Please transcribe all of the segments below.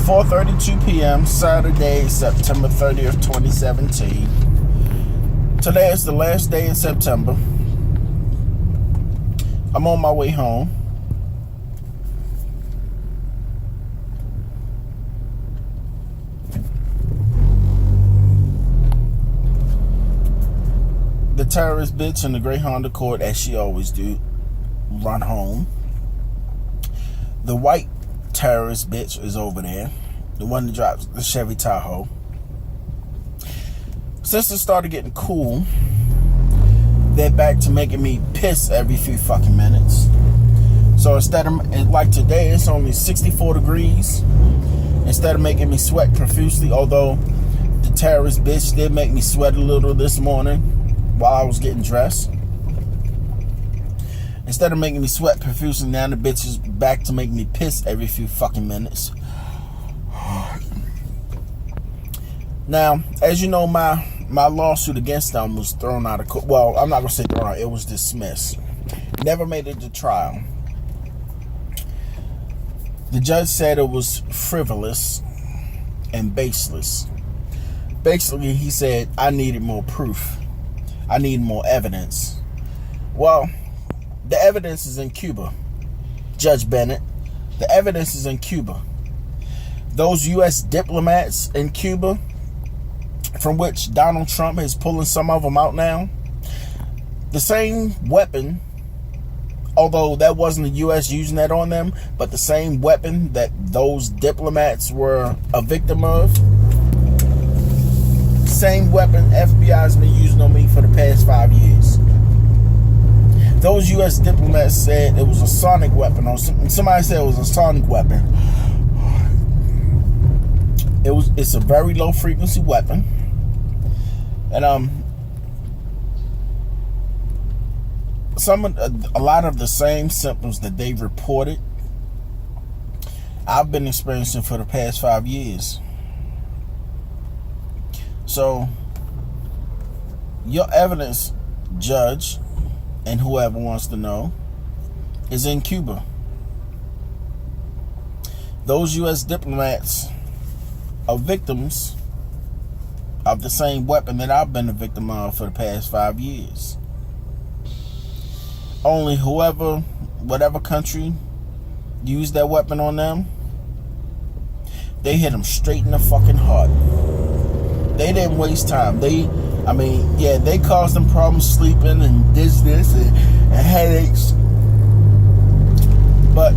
4:32 p.m. Saturday, September 30th, 2017. Today is the last day in September. I'm on my way home. The terrorist bitch in the gray Honda Accord, as she always do, run home. The white terrorist bitch is over there, the one that drives the Chevy Tahoe. Since it started getting cool, they're back to making me piss every few fucking minutes. So instead of, like today, it's only 64 degrees. Instead of making me sweat profusely, although the terrorist bitch did make me sweat a little this morning while I was getting dressed. Instead of making me sweat profusely, now the bitch is back to make me piss every few fucking minutes. Now, as you know, my lawsuit against them was thrown out of court. Well, I'm not going to say thrown out. It was dismissed. Never made it to trial. The judge said it was frivolous and baseless. Basically, he said, I needed more proof. I need more evidence. Well, the evidence is in Cuba, Judge Bennett. The evidence is in Cuba. Those U.S. diplomats in Cuba, from which Donald Trump is pulling some of them out now, the same weapon, although that wasn't the U.S. using that on them, but the same weapon that those diplomats were a victim of, same weapon FBI has been using on me for the past 5 years. Those U.S. diplomats said it was a sonic weapon, or somebody said it was a sonic weapon. It's a very low frequency weapon, and a lot of the same symptoms that they reported, I've been experiencing for the past 5 years. So, your evidence, Judge, and whoever wants to know, is in Cuba. Those U.S. diplomats are victims of the same weapon that I've been a victim of for the past 5 years. Only whatever country used that weapon on them, they hit them straight in the fucking heart. They didn't waste time. They caused them problems sleeping and dizziness and headaches. But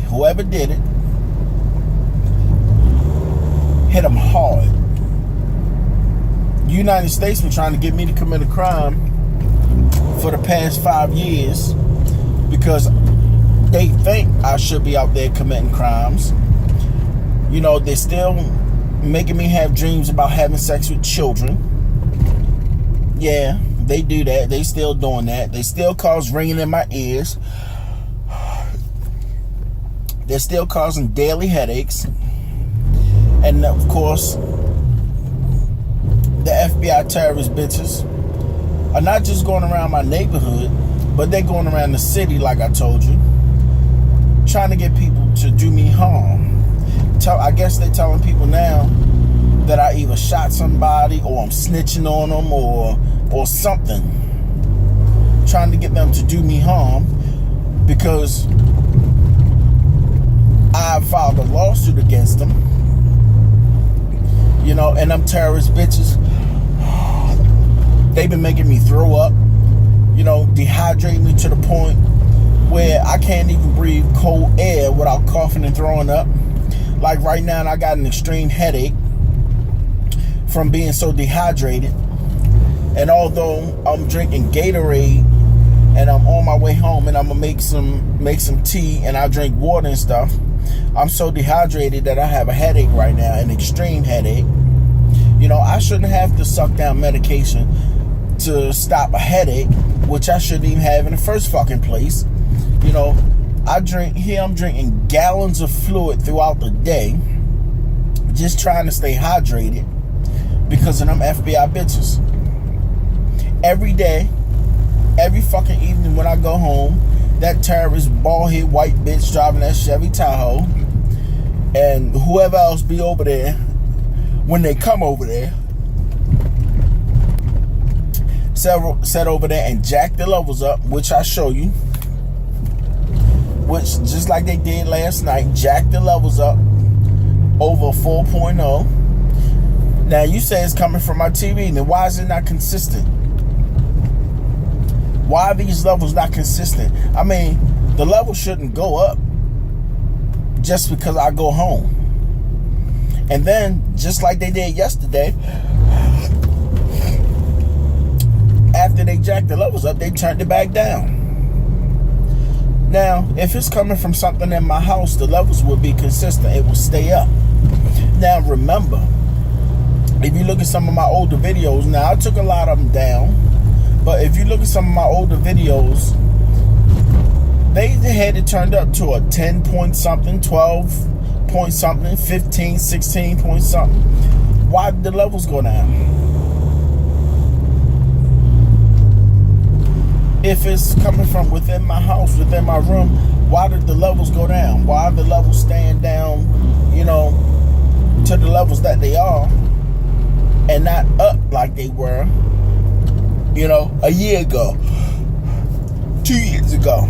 whoever did it, hit them hard. The United States been trying to get me to commit a crime for the past 5 years because they think I should be out there committing crimes. You know, they're still making me have dreams about having sex with children. Yeah, they do that. They still doing that. They still cause ringing in my ears. They're still causing daily headaches. And of course, the FBI terrorist bitches are not just going around my neighborhood, but they're going around the city, like I told you, trying to get people to do me harm. I guess they're telling people now that I either shot somebody or I'm snitching on them or something. Trying to get them to do me harm because I filed a lawsuit against them. You know, and them terrorist bitches, they've been making me throw up, you know, dehydrating me to the point where I can't even breathe cold air without coughing and throwing up. Like right now, I got an extreme headache from being so dehydrated. And although I'm drinking Gatorade and I'm on my way home and I'm gonna make some tea and I drink water and stuff, I'm so dehydrated that I have a headache right now, an extreme headache. You know, I shouldn't have to suck down medication to stop a headache, which I shouldn't even have in the first fucking place. You know, I'm drinking gallons of fluid throughout the day, just trying to stay hydrated because of them FBI bitches. Every day, every fucking evening when I go home, that terrorist bald-head white bitch driving that Chevy Tahoe, and whoever else be over there, when they come over there, set over there and jack the levels up, which I show you, which just like they did last night, jack the levels up over 4.0. Now you say it's coming from my TV, then why is it not consistent? Why are these levels not consistent? I mean, the level shouldn't go up just because I go home. And then, just like they did yesterday, after they jacked the levels up, they turned it back down. Now, if it's coming from something in my house, the levels will be consistent. It will stay up. Now, remember, if you look at some of my older videos, now I took a lot of them down, but if you look at some of my older videos, they had it turned up to a 10 point something, 12 point something, 15, 16 point something. Why did the levels go down? If it's coming from within my house, within my room, why did the levels go down? Why are the levels staying down, you know, to the levels that they are, and not up like they were, you know, a year ago, 2 years ago?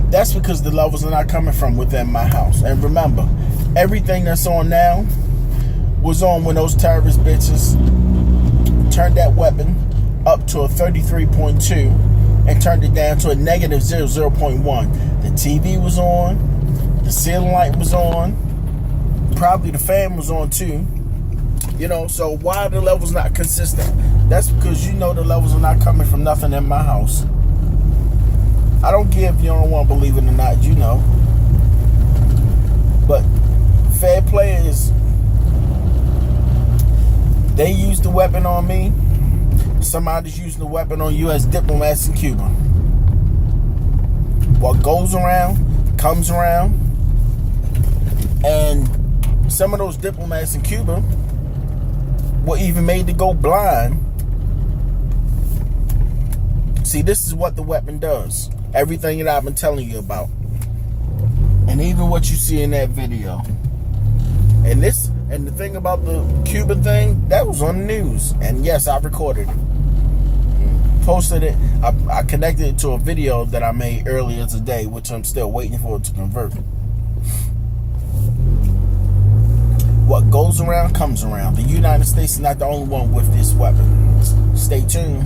That's because the levels are not coming from within my house. And remember, everything that's on now was on when those terrorist bitches turned that weapon up to a 33.2 and turned it down to a negative 0.1. The TV was on, the ceiling light was on, probably the fan was on too. You know, so why are the levels not consistent? That's because you know the levels are not coming from nothing in my house. I don't care if you don't want to believe it or not, you know. But fair play is, they used the weapon on me. Somebody's using the weapon on U.S. diplomats in Cuba. What goes around, comes around. And some of those diplomats in Cuba were even made to go blind. See, this is what the weapon does. Everything that I've been telling you about. And even what you see in that video. And the thing about the Cuban thing, that was on the news. And yes, I recorded it. Posted it. I connected it to a video that I made earlier today, which I'm still waiting for it to convert. What goes around comes around. The United States is not the only one with this weapon. Stay tuned.